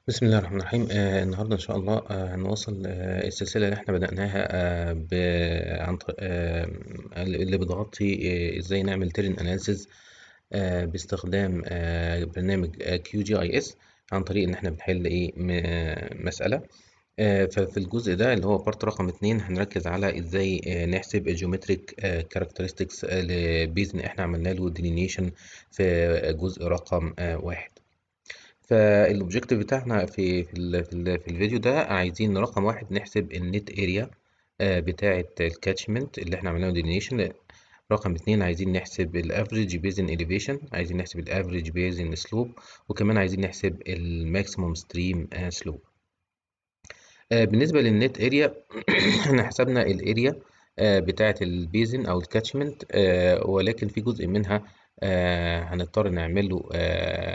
بسم الله الرحمن الرحيم. النهارده إن شاء الله هنواصل السلسلة اللي إحنا بدأناها عن طريق اللي بتغطي إزاي نعمل تيرن أناليسيز باستخدام برنامج QGIS عن طريق إن إحنا بنحل مسألة. ففي الجزء ده اللي هو بارت رقم 2 هنركز على إزاي نحسب الجيومتريك كاركترستكس لبيزن إحنا عملنا له ديلينيشن في جزء رقم 1. فالأوبجيكتيف بتاعنا في الفيديو ده عايزين رقم واحد نحسب النت اريا بتاعة الكاتشمنت اللي احنا عملناه ديلينيشن. رقم اتنين عايزين نحسب الافريج بيزن اليفيشن، عايزين نحسب الافريج بيزن سلوب، وكمان عايزين نحسب الماكسيموم ستريم سلوب. بالنسبة للنت اريا احنا حسبنا الاريا بتاعة البيزن او الكاتشمنت، ولكن في جزء منها هنضطر نعمل له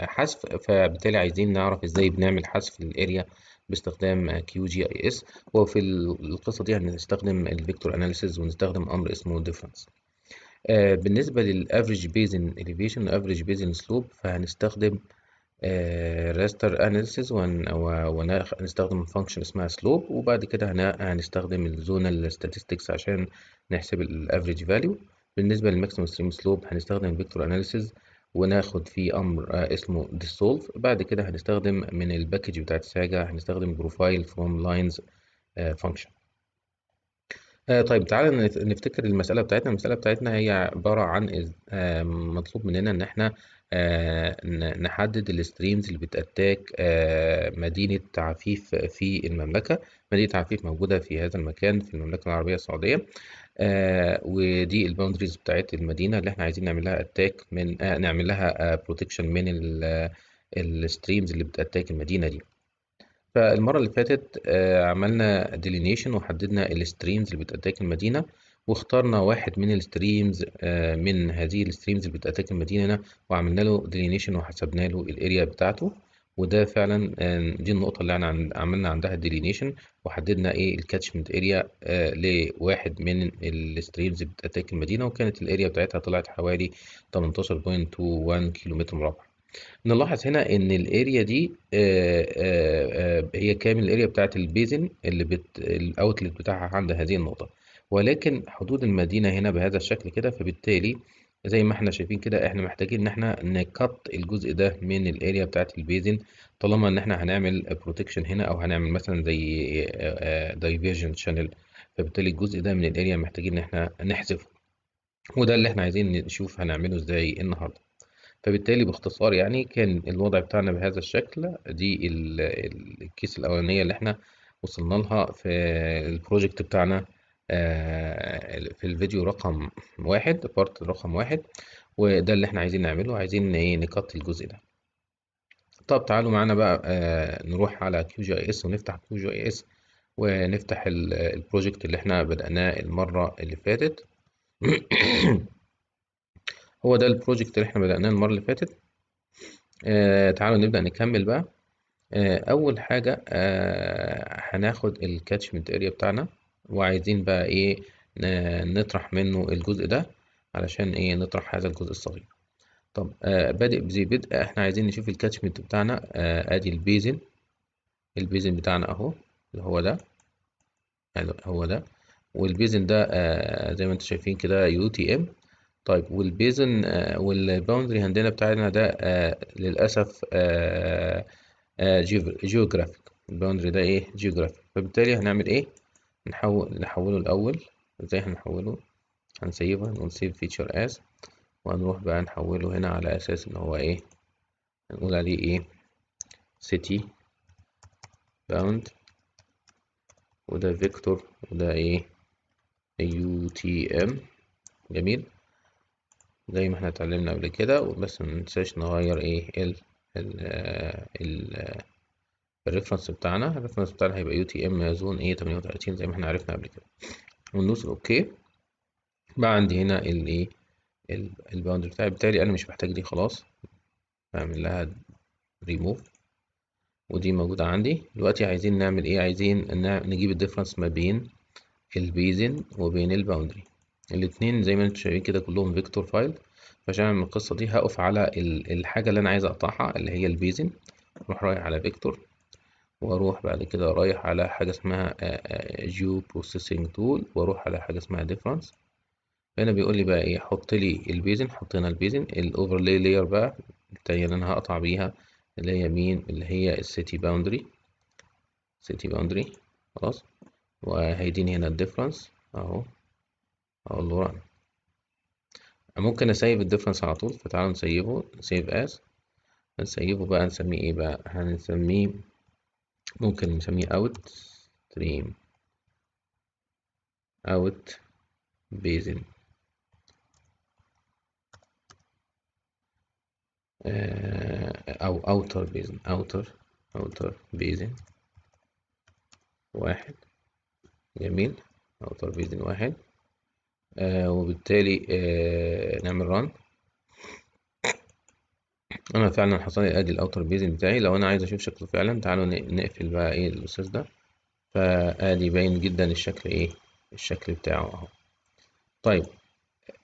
حذف، فبالتالي عايزين نعرف ازاي بنعمل حذف للاريا باستخدام QGIS. وفي القصة دي هنستخدم الفيكتور اناليسيز ونستخدم امر اسمه difference. بالنسبة للافريج بيزن elevation والافريج بيزن سلوب فهنستخدم راستر اناليسيز ونستخدم فانكشن اسمها سلوب، وبعد كده هنستخدم الزونال statistics عشان نحسب الافريج فاليو. بالنسبه للماكسيمم ستريم سلوب هنستخدم فيكتور اناليسيز وناخد فيه امر اسمه dissolve. بعد كده هنستخدم من الباكج بتاعت ساجا هنستخدم بروفايل فروم لاينز فانكشن. طيب تعالى نفتكر المسألة بتاعتنا هي عبارة عن مطلوب مننا إن إحنا نحدد الستريمز اللي بتأتاك مدينة عفيف في المملكة. مدينة عفيف موجودة في هذا المكان في المملكة العربية السعودية، ودي الباوندريز بتاعت المدينة اللي إحنا عايزين نعمل لها أتاك من نعمل لها بروتكشن من الستريمز اللي بتأتاك المدينة دي. فالمرة اللي فاتت عملنا ديلينيشن وحددنا الستريمز اللي بتأتاك المدينة، واخترنا واحد من الستريمز من هذه الستريمز اللي بتأتاك المدينة وعملنا له ديلينيشن وحسبنا له الاريا بتاعته. وده فعلا دي النقطة اللي احنا عملنا عندها ديلينيشن وحددنا ايه الكاتشمنت اريا لواحد من الستريمز اللي بتأتاك المدينة، وكانت الاريا بتاعتها طلعت حوالي 18.21 كيلومتر مربع. نلاحظ هنا ان الاريا دي هي كامل الاريا بتاعت البيزن اللي الاوتلت بتاعها عند هذه النقطة، ولكن حدود المدينة هنا بهذا الشكل كده. فبالتالي زي ما احنا شايفين كده احنا محتاجين ان احنا نكت الجزء ده من الاريا بتاعت البيزن، طالما ان احنا هنعمل بروتكشن هنا او هنعمل مثلا زي دايفيرجن شانل. فبالتالي الجزء ده من الاريا محتاجين ان احنا نحذفه، وده اللي احنا عايزين نشوف هنعمله ازاي النهارده. فبالتالي باختصار يعني كان الوضع بتاعنا بهذا الشكل. دي الكيس الأولانية اللي احنا وصلنا لها في البروجكت بتاعنا في الفيديو رقم واحد، بارت رقم واحد. وده اللي احنا عايزين نعمله، عايزين ايه نكت الجزء ده. طب تعالوا معانا بقى نروح على QGIS ونفتح QGIS ونفتح البروجكت اللي احنا بدأناه المرة اللي فاتت. هو ده البروجكت اللي احنا بدأناه المرة اللي فاتت. تعالوا نبدأ نكمل بقى. أول حاجة هناخد الكاتشمنت اريا بتاعنا، وعايزين بقى ايه نطرح منه الجزء ده علشان ايه نطرح هذا الجزء الصغير. طب بادئ بذي بدء احنا عايزين نشوف الكاتشمنت بتاعنا. ادي البيزن بتاعنا اهو اللي هو ده، هو ده. والبيزن ده زي ما انتم شايفين كده UTM. طيب والبيزن والباوندري عندنا بتاعنا ده للأسف جيوغرافيك. الباوندري ده ايه جيوغرافيك. فبالتالي هنعمل ايه نحوله الأول. ازاي هنحوله؟ هنسيبها نقول سيف فيتشر از، وهنروح بقى نحوله هنا على أساس إن هو ايه هنقول عليه ايه city باوند، وده فيكتور، وده ايه UTM. جميل زي ما احنا اتعلمنا قبل كده، وبس مننساش نغير ايه ال الريفرنس بتاعنا هيبقى UTM زون ايه 38 زي ما احنا عرفنا قبل كده، وندوس اوكي. بقى عندي هنا الايه الباوندري بتاعي، بالتالي انا مش محتاج دي خلاص، بعمل لها ريموف ودي موجودة عندي. دلوقتي عايزين نعمل ايه؟ عايزين نجيب الديفرنس ما بين البيزن وبين الباوندري. الاتنين زي ما انتم شايفين كده كلهم فيكتور فايل. فعشان اعمل القصة دي هقف على الحاجة اللي انا عايز اقطعها اللي هي البيزن، اروح رايح على فيكتور واروح بعد كده رايح على حاجه اسمها جيو بروسيسنج تول، واروح على حاجه اسمها ديفرنس. هنا بيقول لي بقى ايه، حط لي البيزن، حطينا البيزن. الاوفرلاي لاير بقى التانية اللي انا هقطع بيها، اللي هي مين؟ اللي هي السيتي باوندري، سيتي باوندري. خلاص، وهيديني هنا الديفرنس اهو، اقول له ران. ممكن اسيب الديفرنس على طول، فتعالوا نسيبه، سيف اس. هنسيبه بقى، نسميه ايه بقى؟ هنسميه، ممكن نسميه اوت ستريم، اوت بيزن، او اوتر بيزن، اوتر بيزن واحد. جميل، اوتر بيزن واحد. وبالتالي نعمل ران. انا فعلا حصل لي ادي الاوتر بيزن بتاعي. لو انا عايز اشوف شكله فعلا، تعالوا نقفل بقى ايه الاستاذ ده. فادي باين جدا الشكل، ايه الشكل بتاعه اهو. طيب،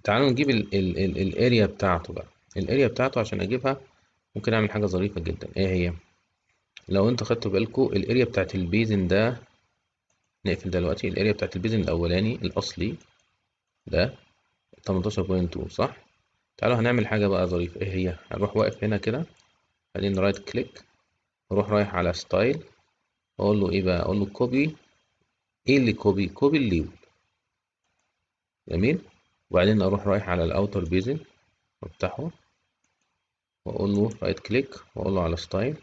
تعالوا نجيب الاريا بتاعته بقى. الاريا بتاعته عشان اجيبها ممكن اعمل حاجه ظريفه جدا. ايه هي؟ لو انتوا خدتوا بالكم الاريا بتاعت البيزن ده، نقفل دلوقتي. الاريا بتاعت البيزن الاولاني الاصلي ده 18.2 صح؟ تعالوا هنعمل حاجه بقى ظريفه. ايه هي؟ هنروح واقف هنا كده، بعدين رايت كليك، اروح رايح على ستايل، اقول له ايه بقى؟ اقول له كوبي. ايه اللي كوبي؟ كوبي الليبل. جميل. وبعدين اروح رايح على الاوتر بيزن، وافتحه، واقول له رايت كليك، واقول له على ستايل،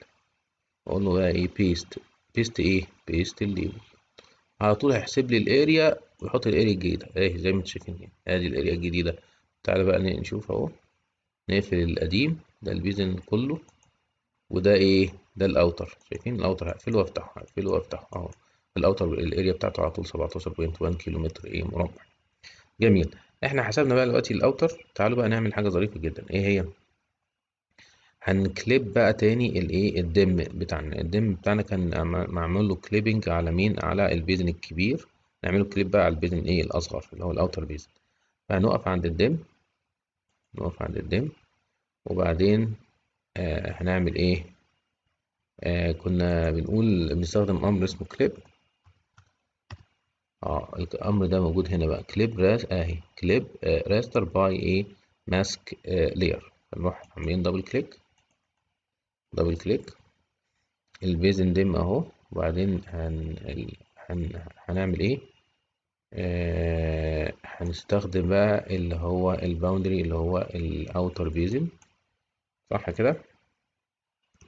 واقول له بقى ايه؟ بيست. بيست ايه؟ بيست الليبل. على طول هيحسب لي الاريا، ويحط الاريا الجديده اهي زي ما انتم شايفين هنا. ادي الاريا الجديده. تعالى بقى نشوف اهو. نقفل القديم ده البيزن كله، وده ايه؟ ده الاوتر. شايفين الاوتر؟ هقفله وافتحه، هقفله وافتحه اهو. الاوتر الاريا بتاعته على طول 17.1 كيلو متر ايه مربع. جميل. احنا حسبنا بقى دلوقتي الاوتر. تعالوا بقى نعمل حاجه ظريفه جدا. ايه هي؟ هنكليب بقى تاني الايه؟ الدم بتاعنا. الدم بتاعنا كان معمول له كليبنج على مين؟ على البيزن الكبير. نعمله كليب بقى على البيزن ايه؟ الاصغر اللي هو الاوتر بيزن. فهنقف عند الدم، نقف عند الدم، وبعدين هنعمل ايه؟ كنا بنقول بنستخدم امر اسمه كليب. الامر ده موجود هنا بقى، كليب راس اهي، كليب راستر باي ايه؟ ماسك لاير. هنروح عاملين دبل كليك، دبل كليك البيزن ديم اهو. وبعدين هنعمل ايه؟ هنستخدم بقى اللي هو الباوندري، اللي هو الاوتر بيزن، صح كده؟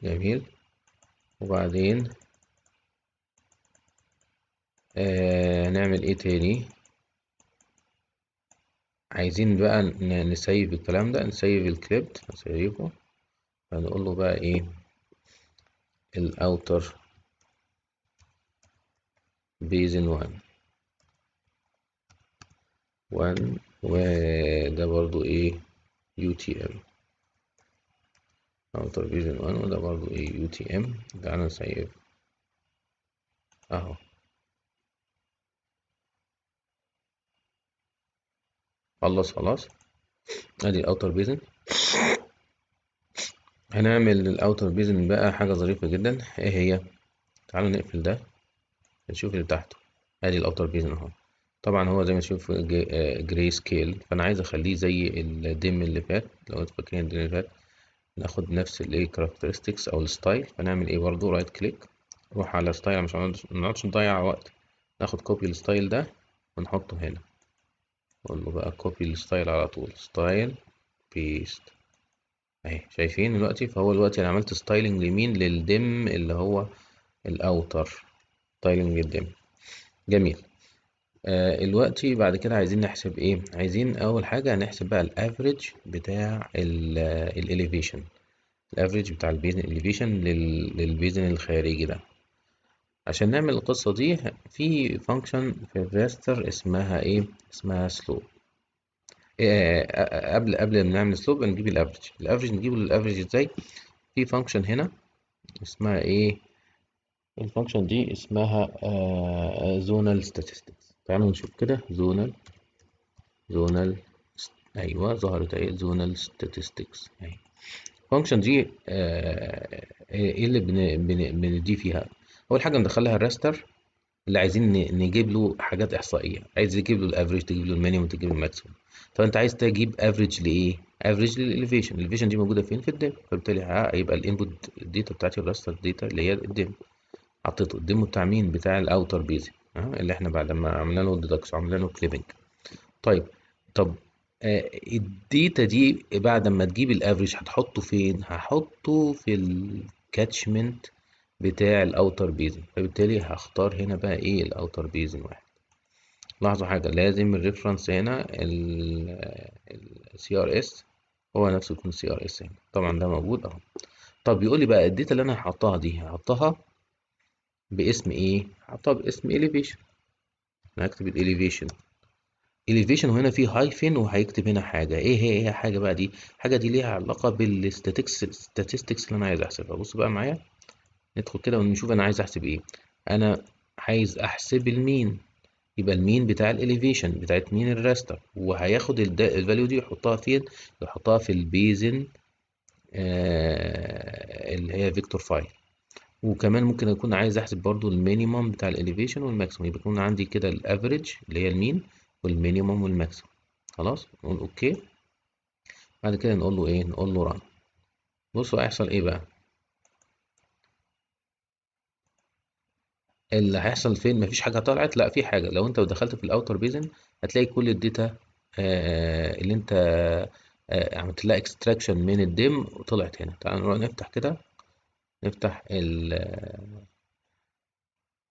جميل. وبعدين نعمل ايه تاني؟ عايزين بقى نسيب الكلام ده، نسيب الكليبت، نسيبه. هنقول له بقى ايه؟ الاوتر بيزن 1 وده برضو ايه؟ يو تي ام. اوتر بيزن 1 وده برضو ايه؟ يو تي ام. تعالى نسيب اهو. خلاص ادي الاوتر بيزن. هنعمل الاوتر بيزن بقى حاجه ظريفه جدا. ايه هي؟ تعالوا نقفل ده، نشوف اللي تحته. ادي الاوتر بيزن اهو. طبعا هو زي ما تشوف جراي سكيل، فانا عايز اخليه زي الديم اللي فات. لو انتوا فاكرين الديم اللي فات، ناخد نفس الايه كاركترستكس او الستايل. فنعمل ايه برضو؟ رايت كليك، نروح على ستايل مش هنقعدش نضيع وقت. ناخد كوبي الستايل ده ونحطه هنا. نقول له بقى كوبي الستايل على طول، ستايل بيست اهي. شايفين دلوقتي؟ فهو دلوقتي انا عملت ستايلنج لمين؟ للدم اللي هو الاوتر، ستايلنج للدم. جميل. دلوقتي بعد كده عايزين نحسب ايه؟ عايزين اول حاجه نحسب بقى الافريج بتاع الاليفيشن، الافريج بتاع البيزن الاليفيشن للبيزن الخارجي ده. عشان نعمل القصه دي، في فانكشن في الراستر اسمها ايه؟ اسمها سلوب. قبل ما نعمل سلوب نجيب الافريج. الافريج نجيبه للافريج ازاي؟ في فانكشن هنا اسمها ايه؟ الفانكشن دي اسمها زونال statistics. تعالوا نشوف كده. زونال ايوه ظهرت اهي، زونال statistics اهي. الفانكشن دي ايه اللي بنديه فيها؟ اول حاجه ندخلها الراستر اللي عايزين نجيب له حاجات احصائيه، عايز يجيب له الافريج، تجيب له المينيمم، تجيب له الماكسيمم. طب انت عايز تجيب افريج لايه؟ افريج للاليفيشن. الاليفيشن دي موجوده فين؟ في الديم، فبالتالي هيبقى الانبوت الداتا بتاعتي الراستر داتا اللي هي الديم. حطيته الديمو بتاع مين؟ بتاع الاوتر بيزك، اللي احنا بعد ما عملنا له ديدكس وعملنا له كليبنج. طيب، طب الداتا دي بعد ما تجيب الافريج هتحطه فين؟ هحطه في الكاتشمنت بتاع الاوتر بيزن، فبالتالي هختار هنا بقى ايه؟ الاوتر بيزن واحد. لاحظوا حاجة، لازم الريفرنس هنا السي ار اس هو نفسه يكون السي ار اس هنا، طبعا ده موجود اهو. طب بيقول لي بقى الداتا اللي انا هحطها دي هحطها باسم ايه؟ هحطها باسم elevation. انا هكتب الاليفيشن، elevation وهنا في هايفن، وهيكتب هنا حاجة ايه هي حاجة بقى دي؟ حاجة دي ليها علاقة بالستاتستكس اللي انا عايز احسبها. بص بقى معايا، ندخل كده ونشوف انا عايز احسب ايه. انا عايز احسب المين، يبقى المين بتاع الاليفيشن بتاعت مين؟ الراستر. وهياخد الفاليو دي يحطها فين؟ يحطها في البيزن اللي هي فيكتور فايل. وكمان ممكن اكون عايز احسب برضو المينيمم بتاع الاليفيشن والماكسيمم، يبقى يكون عندي كده الافريج اللي هي المين والمينيمم والماكسيمم. خلاص نقول اوكي. بعد كده نقول له ايه؟ نقول له ران. بصوا هيحصل ايه بقى. اللي هيحصل فين؟ مفيش حاجه طلعت؟ لا، في حاجه. لو انت دخلت في الاوتر بيزن هتلاقي كل الداتا اللي انت عملت لها اكستراكشن من الديم وطلعت هنا. تعال نروح نفتح كده، نفتح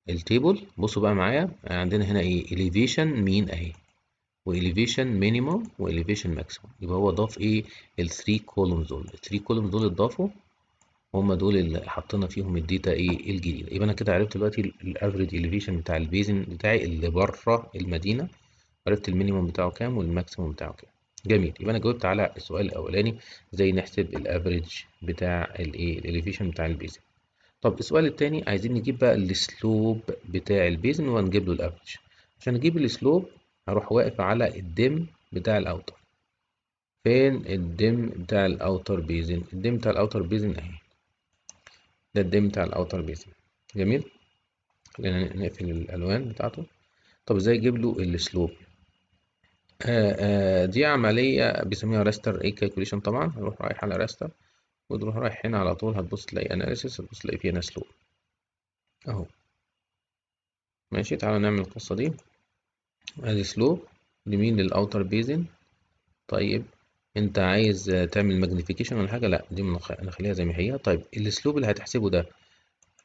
التيبل. بصوا بقى معايا، عندنا هنا ايه؟ elevation مين اهي، واليفيشن مينيمم واليفيشن ماكسيمم. يبقى هو ضاف ايه؟ الثري كولومز دول. الثري كولومز دول اتضافوا، هم دول اللي حطينا فيهم الداتا ايه؟ الجديده. يبقى انا كده عرفت دلوقتي الافريج اليفيشن بتاع البيزن بتاعي اللي بره المدينه، عرفت المينيمم بتاعه كام والماكسيمم بتاعه كام. جميل، يبقى انا جاوبت على السؤال الاولاني، ازاي نحسب الافريج بتاع الايه؟ الاليفيشن بتاع البيزن. طب السؤال التاني، عايزين نجيب بقى السلوب بتاع البيزن ونجيب له الافريج. عشان نجيب السلوب هروح واقف على الدم بتاع الاوتر. فين الدم بتاع الاوتر بيزن؟ الدم بتاع الاوتر بيزن اهي، ده الدم بتاع الاوتر بيزن. جميل، خلينا نقفل الالوان بتاعته. طب ازاي اجيب له السلوب؟ دي عمليه بيسميها راستر ايه كالكوليشن. طبعا هروح رايح على راستر، وتروح رايح هنا على طول، هتبص تلاقي اناليسيس، هتبص تلاقي فيه هنا سلوب اهو. ماشي، تعالى نعمل القصه دي. ادي سلوب لمين؟ للاوتر بيزن. طيب انت عايز تعمل ماجنيفيكيشن ولا حاجه؟ لا، دي نخليها زي ما هي. طيب السلوب اللي هتحسبه ده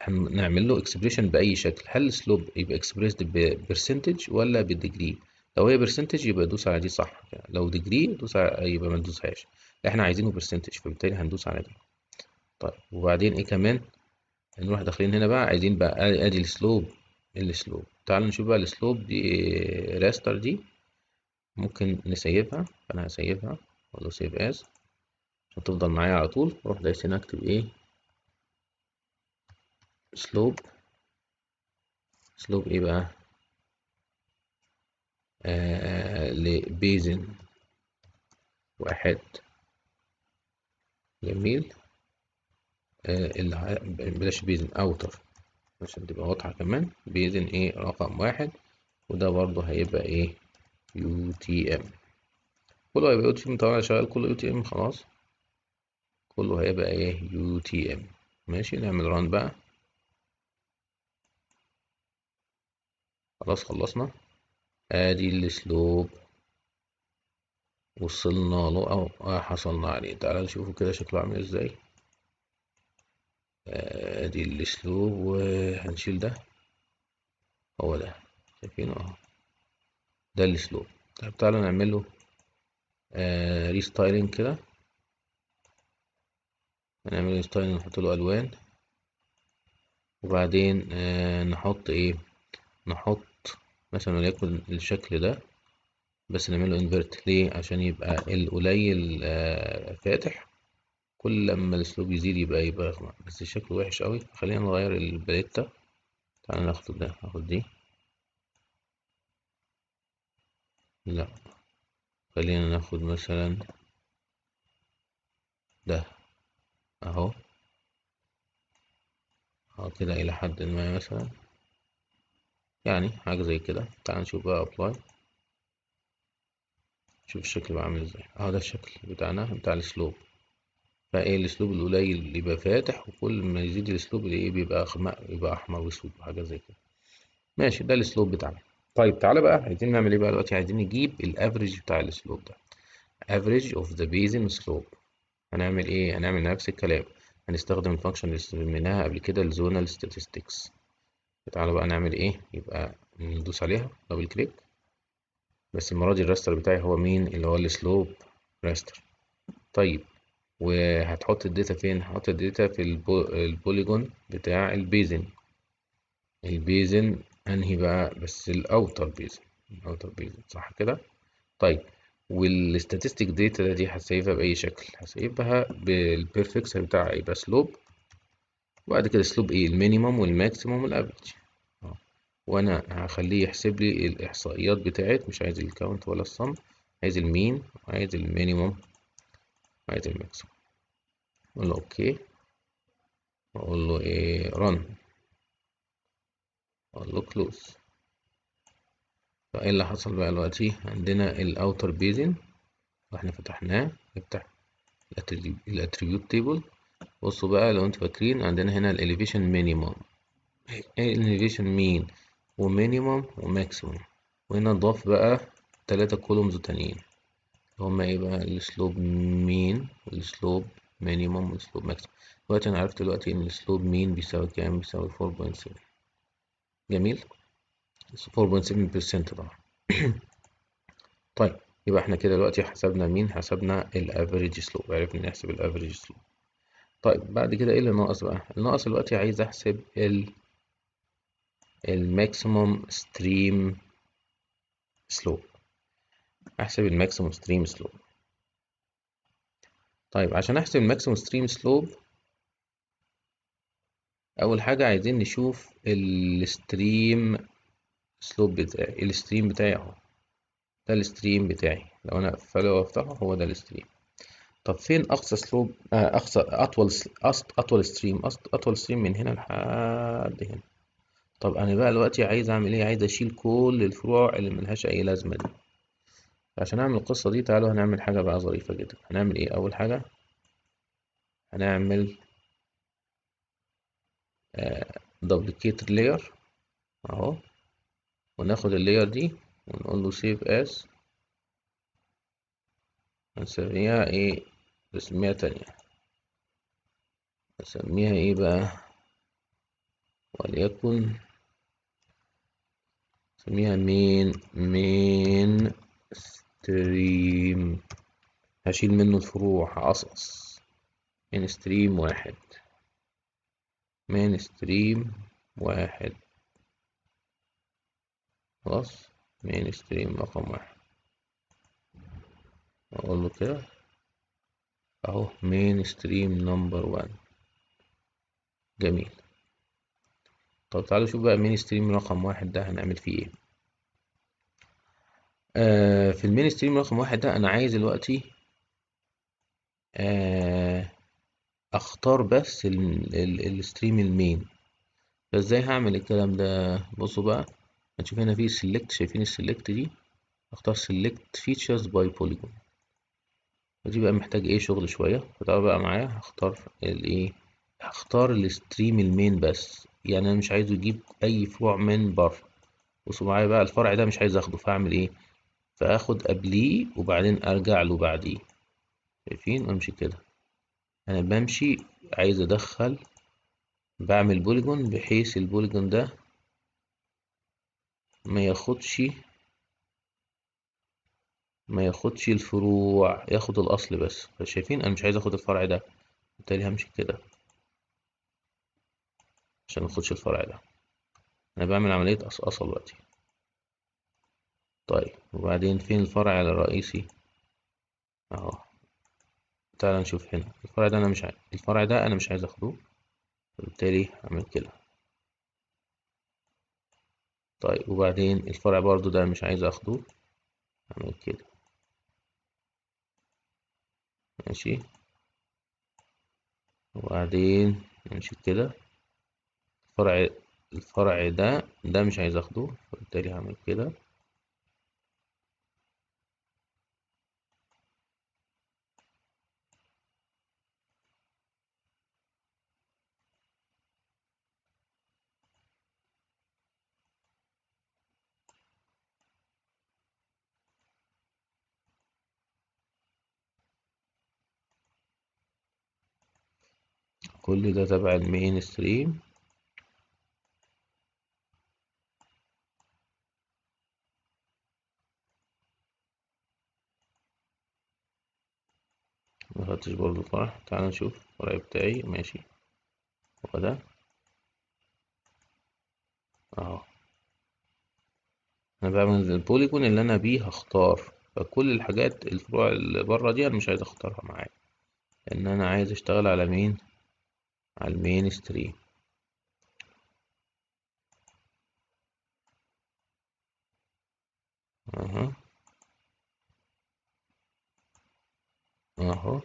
هنعمل له اكسبريشن باي شكل. هل السلوب يبقى اكسبريسد ببرسنتج ولا بالديجري؟ لو هي برسنتج يبقى دوس على دي صح، لو ديجري دوس على يبقى ما تدوسهاش. احنا عايزينه برسنتج، فبالتالي هندوس على دي. طيب وبعدين ايه كمان؟ نروح داخلين هنا بقى، عايزين بقى ادي السلوب. السلوب تعالوا نشوف بقى السلوب دي راستر دي ممكن نسيبها. فانا هسيبها، اقول له سيف از عشان تفضل معايا على طول. اروح دايس هنا اكتب ايه؟ سلوب. سلوب ايه بقى؟ لبيزن واحد. جميل. بلاش بيزن، اوتر عشان تبقى واضحة كمان. بيزن ايه؟ رقم واحد. وده برضه هيبقى ايه؟ يو تي ام. كله هيبقى يو تي ام طبعا، شغال كله يو تي ام خلاص. كله هيبقى ايه؟ يو تي ام. ماشي، نعمل ران بقى. خلاص خلصنا. ادي السلوب وصلنا له او حصلنا عليه. تعالى نشوفه كده شكله عامل ازاي. ادي الاسلوب وهنشيل ده. هو ده، شايفينه اهو، ده الاسلوب. طيب تعالى نعمل له ريستايلنج كده. هنعمل ريستايلنج، نحط له الوان، وبعدين نحط ايه؟ نحط مثلا وليكن الشكل ده، بس نعمل له انفرت. ليه؟ عشان يبقى القليل فاتح، كل لما الاسلوب يزيد يبقى اغمق. بس شكله وحش قوي، خلينا نغير الباليتا. تعالى ناخد ده، ناخد دي. لا، خلينا ناخد مثلا ده اهو. اه كده الى حد ما مثلا، يعني حاجة زي كده. تعال نشوف بقى ابلاي، شوف الشكل بقى عامل ازاي. اه ده الشكل بتاعنا بتاع السلوب. فايه الاسلوب القليل يبقى فاتح، وكل ما يزيد الاسلوب ايه بيبقى غمق، يبقى احمر واسود وحاجه زي كده. ماشي، ده الاسلوب بتاعنا. طيب تعالى بقى، عايزين نعمل ايه بقى دلوقتي؟ عايزين نجيب الافريج بتاع الاسلوب ده، average of the basin slope. هنعمل ايه؟ هنعمل نفس الكلام، هنستخدم الفانكشن اللي استخدمناها قبل كده، الزونال statistics. تعالى بقى نعمل ايه، يبقى ندوس عليها دبل كليك. بس المره دي الراستر بتاعي هو مين؟ اللي هو السلوب راستر. طيب، وهتحط الداتا فين؟ هحط الداتا في البوليجون بتاع البيزن. البيزن انهي بقى؟ بس الاوتر بيزن، الاوتر بيزن صح كده. طيب، والستاتستيك داتا دي هسيبها باي شكل؟ هسيبها بالبيرفكسر بتاعها، يبقى سلوب، وبعد كده سلوب ايه؟ المينيمم والماكسيمم والافريج. وانا هخليه يحسب لي الاحصائيات بتاعت، مش عايز الكاونت ولا الصم، عايز المين وعايز المينيمم وعايز الماكسيمم. اقول له اوكي، واقول له ايه رن، اقول له كلوز. فايه اللي حصل بقى دلوقتي؟ عندنا الاوتر بيزن واحنا فتحناه، نفتح الاتريبيوت تيبل. بصوا بقى لو انتوا فاكرين، عندنا هنا الاليفيشن مينيمم، ايه الاليفيشن مين ومينيمم وماكسيمم. وهنا نضاف بقى 3 كولومز تانيين، هما ايه بقى؟ السلوب مين والسلوب مينيمم والسلوب ماكسيمم. دلوقتي انا عرفت دلوقتي ان السلوب مين بيساوي كام؟ بيساوي 4.7. جميل، 4.7% طبعا. طيب، يبقى احنا كده دلوقتي حسبنا مين؟ حسبنا الافريج سلوب، عرفنا نحسب الافريج سلوب. طيب بعد كده ايه اللي ناقص بقى؟ الناقص دلوقتي عايز احسب الماكسيموم ستريم سلوب، احسب الماكسيموم ستريم سلوب. طيب عشان احسب الماكسيموم ستريم سلوب، اول حاجه عايزين نشوف الستريم سلوب بتاعي. الستريم بتاعي اهو، ده الستريم بتاعي، لو انا اقفله وافتحه هو ده الستريم. طب فين اقصى سلوب؟ اقصى اطول ستريم، اطول ستريم من هنا لحد هنا. طب انا بقى دلوقتي عايز اعمل ايه؟ عايز اشيل كل الفروع اللي ملهاش اي لازمه دي. عشان اعمل القصه دي، تعالوا هنعمل حاجه بقى ظريفه جدا. هنعمل ايه اول حاجه؟ هنعمل دوبليكيت لاير اهو، وناخد اللاير دي ونقول له سيف اس، هنسميها ايه؟ نسميها تانية، نسميها ايه بقى؟ وليكن نسميها مين ستريم. هشيل منه الفروع، هقصقص. مين ستريم واحد، مين ستريم واحد، خلاص. مين ستريم رقم واحد، اقول له كده اهو، مين ستريم نمبر 1. جميل. طب تعالوا شوف بقى مين ستريم رقم واحد ده هنعمل فيه ايه. في المين ستريم رقم واحد ده انا عايز دلوقتي آه اختار بس الستريم المين. فازاي هعمل الكلام ده؟ بصوا بقى، هنشوف هنا في select، شايفين السلكت دي؟ اختار select features by polygon. ودي بقى محتاج ايه؟ شغل شوية. فتعالوا بقى معايا، هختار الايه، هختار الستريم المين بس، يعني انا مش عايزه يجيب اي فروع من بره. بصوا معايا بقى، الفرع ده مش عايز اخده، فاعمل ايه؟ فاخد قبليه وبعدين ارجع له بعديه. شايفين؟ امشي كده، انا بمشي، عايز ادخل، بعمل بوليجون بحيث البوليجون ده ما ياخدش ما ياخدش الفروع، ياخد الاصل بس. فشايفين انا مش عايز اخد الفرع ده، بالتالي همشي كده عشان ما اخدش الفرع ده. انا بعمل عملية قصقصة دلوقتي. طيب وبعدين فين الفرع الرئيسي؟ اهو. تعال نشوف هنا الفرع ده، انا مش عايز الفرع ده، انا مش عايز اخده، بالتالي هعمل كده. طيب وبعدين الفرع برضو ده مش عايز اخده، هعمل كده. ماشي، وبعدين نمشي كده. الفرع الفرع ده مش عايز اخده، فبالتالي هعمل كده. كل ده تبع المين ستريم. ما خدتش برضه فرع. تعال نشوف الفرع بتاعي ماشي. هو ده اهو. انا بعمل البوليجون اللي انا بيه هختار، فكل الحاجات الفروع اللي بره دي انا مش عايز اختارها معايا، لان انا عايز اشتغل على مين؟ على المين ستريم. اهو اهو.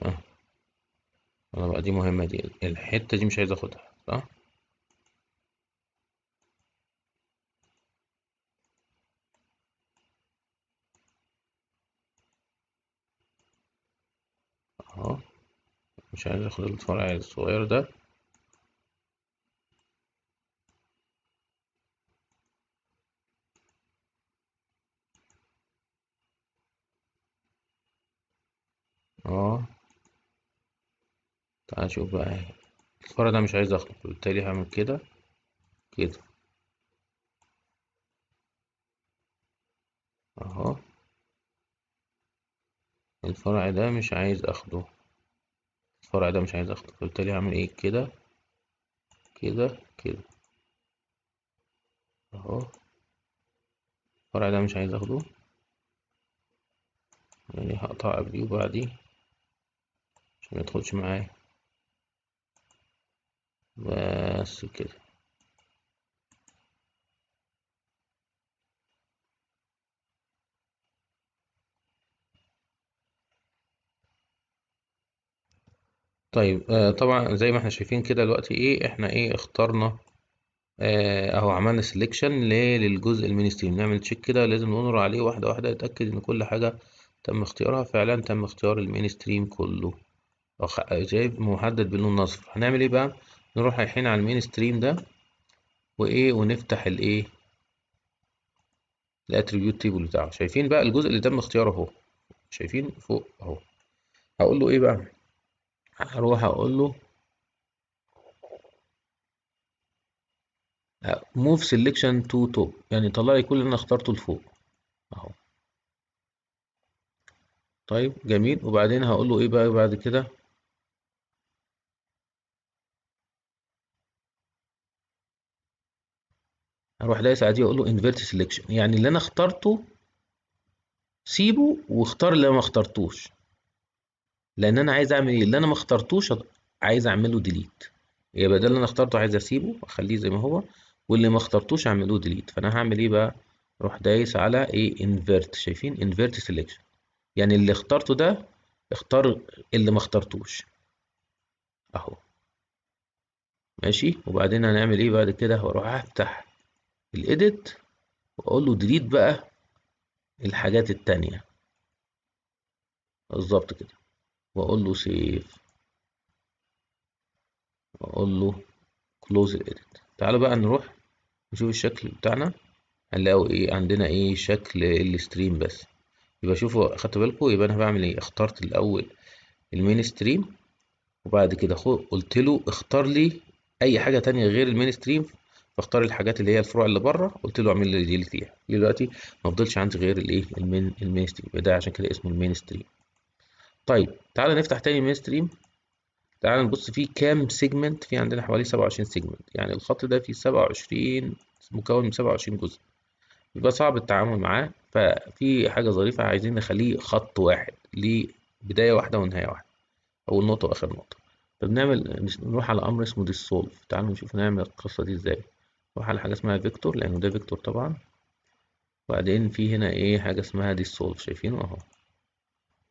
اه انا بقى دي مهمة، دي الحتة دي مش عايز اخدها صح. اهو مش عايز اخد الفرع الصغير ده. اه تعال نشوف بقى، الفرع ده مش عايز اخده، بالتالي هعمل كده كده اهو. الفرع ده مش عايز اخده، الفرع ده مش عايز اخده، بالتالي هعمل ايه؟ كده كده كده اهو. الفرع ده مش عايز اخده، يعني هقطع قبليه وبعديه عشان ميدخلش معايا. بس كده. طيب طبعا زي ما احنا شايفين كده دلوقتي ايه، احنا ايه اخترنا. اهو عملنا سelection للجزء المينستريم. نعمل تشيك كده، لازم نمر عليه واحدة واحدة، نتأكد ان كل حاجة تم اختيارها. فعلا تم اختيار المينستريم كله، شايف محدد باللون الاصفر. هنعمل ايه بقى؟ نروح رايحين على المينستريم ده وايه، ونفتح الايه، الاتريبيوت تيبل بتاعه. شايفين بقى الجزء اللي تم اختياره اهو، شايفين فوق اهو. هقول له ايه بقى؟ هروح اقول له موف سيلكشن تو توب، يعني طلع لي كل اللي انا اخترته لفوق اهو. طيب جميل. وبعدين هقول له ايه بقى بعد كده؟ هروح دايس على دي واقول له انفيرت سيلكشن، يعني اللي انا اخترته سيبه واختار اللي أنا ما اخترتوش، لان انا عايز اعمل ايه؟ اللي انا ما اخترتوش عايز اعمله ديليت. يبقى ده اللي انا اخترته عايز اسيبه واخليه زي ما هو، واللي ما اخترتوش اعمله ديليت. فانا هعمل ايه بقى؟ اروح دايس على ايه؟ انفيرت. شايفين انفيرت سيلكشن؟ يعني اللي اخترته ده اختار اللي ما اخترتوش اهو. ماشي. وبعدين هنعمل ايه بعد كده؟ هروح افتح الايديت واقول له ديليت بقى الحاجات التانية بالظبط كده، واقول له سيف، واقول له كلوز الايديت. تعالوا بقى نروح نشوف الشكل بتاعنا. هنلاقوا ايه عندنا؟ ايه شكل الستريم بس. يبقى شوفوا، اخدتوا بالكم؟ يبقى انا بعمل ايه؟ اخترت الاول المين ستريم، وبعد كده قلت له اختار لي اي حاجه تانية غير المين ستريم. فاختار الحاجات اللي هي الفروع اللي بره، قلت له اعمل لي ديليت ليها. دلوقتي ما فضلش عندي غير الايه؟ المين ستريم. يبقى ده عشان كده اسمه المين ستريم. طيب تعالى نفتح تاني المين ستريم. تعالى نبص فيه كام سيجمنت. في عندنا حوالي 27 سيجمنت، يعني الخط ده فيه 27، مكون من 27 جزء. يبقى صعب التعامل معاه. ففي حاجة ظريفة، عايزين نخليه خط واحد. ليه؟ بداية واحدة ونهاية واحدة، أول نقطة وآخر نقطة. فبنعمل نروح على أمر اسمه dissolve. تعالوا نشوف نعمل القصة دي ازاي. نروح على حاجة اسمها فيكتور، لأنه ده فيكتور طبعا. وبعدين في هنا ايه حاجة اسمها dissolve، شايفينه اهو.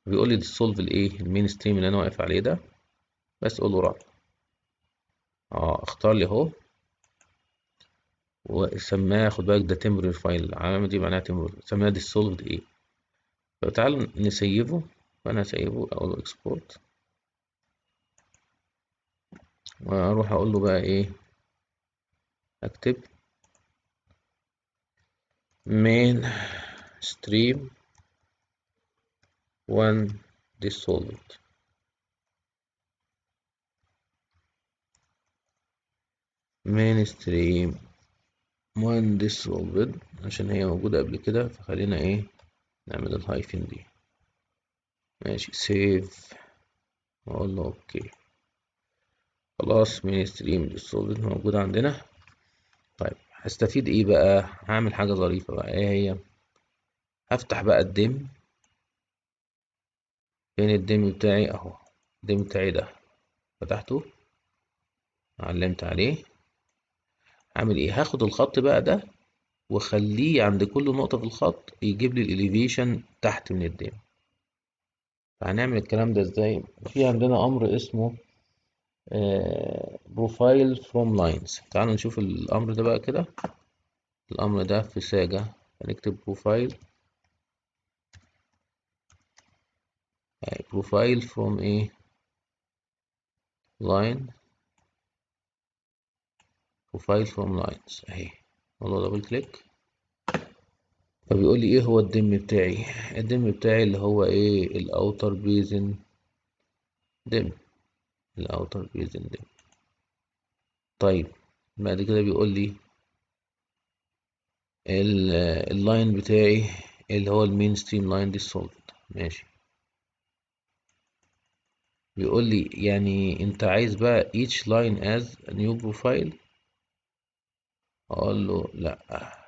بيقول لي dissolve الايه المين ستريم اللي أنا واقف عليه ده، بس أقول له run. اختار لي اهو، وسماه، خد بالك ده temporary فايل، العلامة دي معناها temporary، سماها dissolved ايه. فتعالوا نسيبه. فأنا هسيبه، أقول له export، وأروح أقول له بقى ايه، أكتب main stream 1 dissolved. main stream 1 dissolved عشان هي موجودة قبل كده، فخلينا ايه نعمل الهايفن دي. ماشي، سيف، واقول له اوكي. خلاص main stream dissolved موجودة عندنا. طيب هستفيد ايه بقى؟ هعمل حاجة ظريفة بقى، ايه هي؟ هفتح بقى الديم. فين الديم بتاعي؟ اهو الديم بتاعي ده، فتحته، علمت عليه. هعمل ايه؟ هاخد الخط بقى ده واخليه عند كل نقطة في الخط يجيب لي الاليفيشن تحت من الديم. فهنعمل الكلام ده ازاي؟ في عندنا امر اسمه بروفايل فروم لاينز. تعالوا نشوف الامر ده بقى كده. الامر ده في ساجة، هنكتب بروفايل، بروفايل فروم ايه، لاين، بروفايل فروم لاينز اهي. والله دبل كليك، فبيقول لي ايه هو الدم بتاعي. الدم بتاعي اللي هو ايه، الاوتر بيزن دم، الاوتر بيزن دم. طيب بعد كده بيقول لي اللاين بتاعي اللي هو المين ستريم لاين دي سولفد. ماشي، بيقول لي يعني انت عايز بقى each line as a new profile؟ اقول له لا.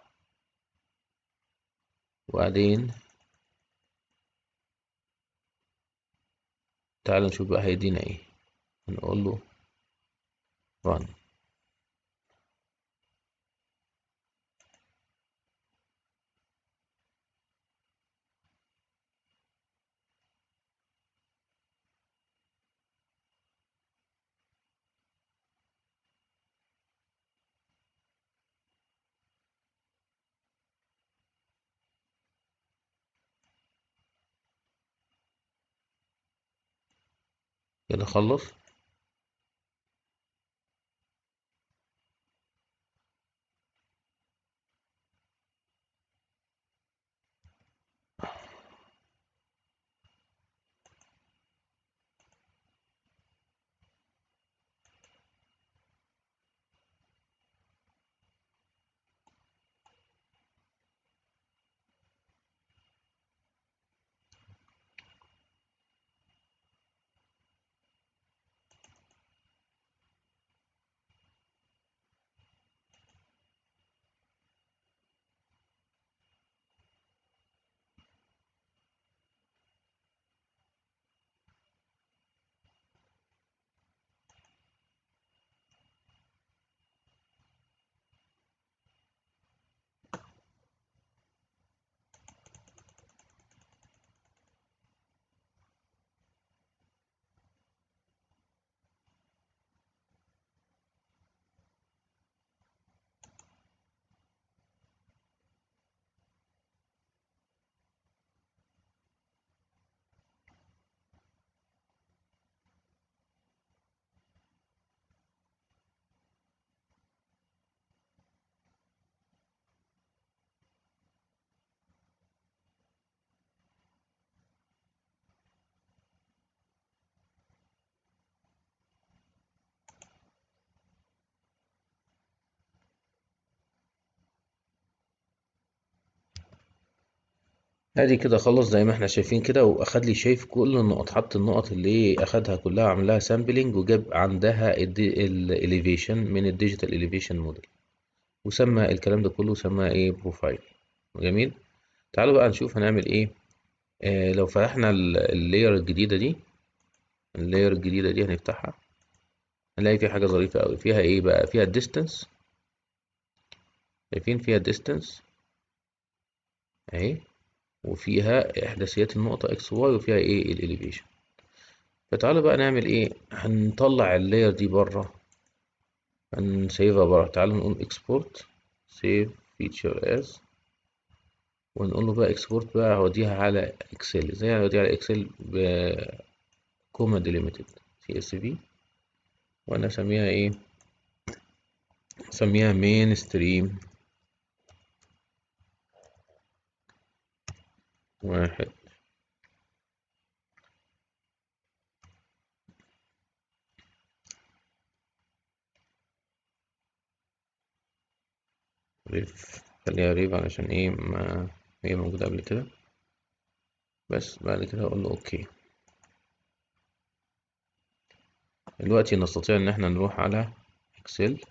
وبعدين تعال نشوف بقى هيدينا ايه. هنقول له run. كده خلص. ادي كده خلص زي ما احنا شايفين كده، واخد لي شايف كل النقط، حط النقط اللي اخدها كلها، عمل لها سامبلنج، وجاب عندها الاليفيشن من الديجيتال اليفيشن موديل، وسمى الكلام ده كله، سماه ايه، بروفايل. جميل. تعالوا بقى نشوف هنعمل ايه. لو فتحنا اللاير الجديدة دي، هنفتحها، هنلاقي في حاجة ظريفة أوي. فيها إيه بقى؟ فيها الديستانس. شايفين فيها الديستانس أهي، وفيها إحداثيات النقطة إكس واي، وفيها إيه الإليفيشن. فتعالوا بقى نعمل إيه، هنطلع اللاير دي بره، هنسيبها بره. تعالوا نقول إكسبورت، سيف فيتشر از، ونقول له بقى إكسبورت بقى هوديها على إكسل. إزاي هوديها على إكسل؟ بكوما ديليميتد سي اس في، وأنا أسميها إيه؟ أسميها مين ستريم واحد. ريف، خليها ريف علشان ايه، ما هي موجودة قبل كده. بس بعد كده اقول له اوكي. دلوقتي نستطيع ان احنا نروح على اكسل،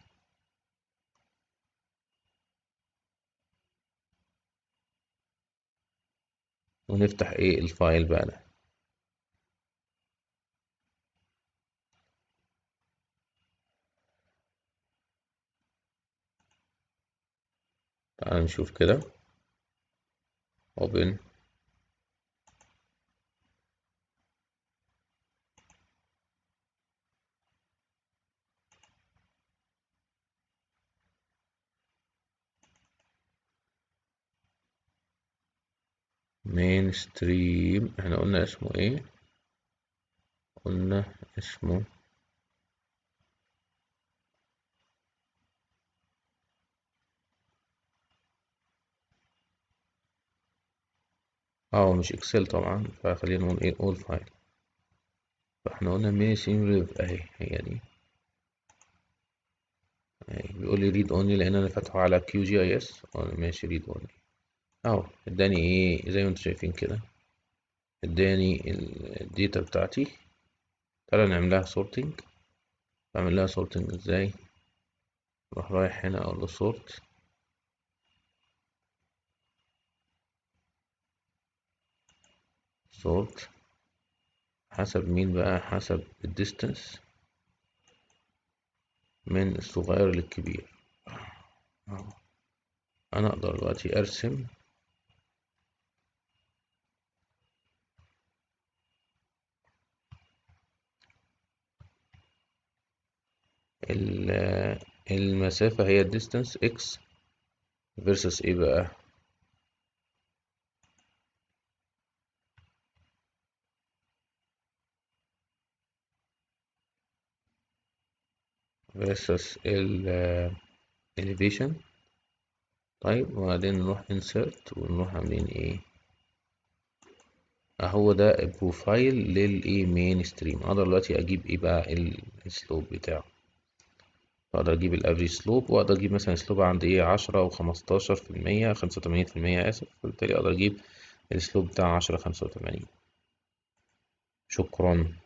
ونفتح ايه الفايل بقى ده. تعال نشوف كده، open main stream. احنا قلنا اسمه ايه؟ قلنا اسمه مش اكسل طبعا، فخلينا نقول ايه all file. فاحنا قلنا main stream ريف اهي، هي دي اهي. بيقول لي read only لان انا فاتحه على كيو جي اي اس. ماشي read only اهو. اداني ايه زي ما انتم شايفين كده، اداني الداتا بتاعتي. تعالى نعمل لها sorting. بعمل لها sorting ازاي؟ اروح رايح هنا اقول له sort، sort حسب مين بقى؟ حسب الديستانس من الصغير للكبير. أهو. انا اقدر دلوقتي ارسم المسافة، هي الديستانس x versus ايه بقى؟ versus elevation. طيب وبعدين نروح insert، ونروح عاملين ايه اهو ده البروفايل للايه مين ستريم. اقدر دلوقتي اجيب ايه بقى السلوب بتاعه. اقدر اجيب الافريج سلوب، واقدر اجيب مثلا سلوب عند ايه 10 و15%، 85% اسف. فبالتالي اقدر اجيب السلوب بتاع 10 85. شكرا.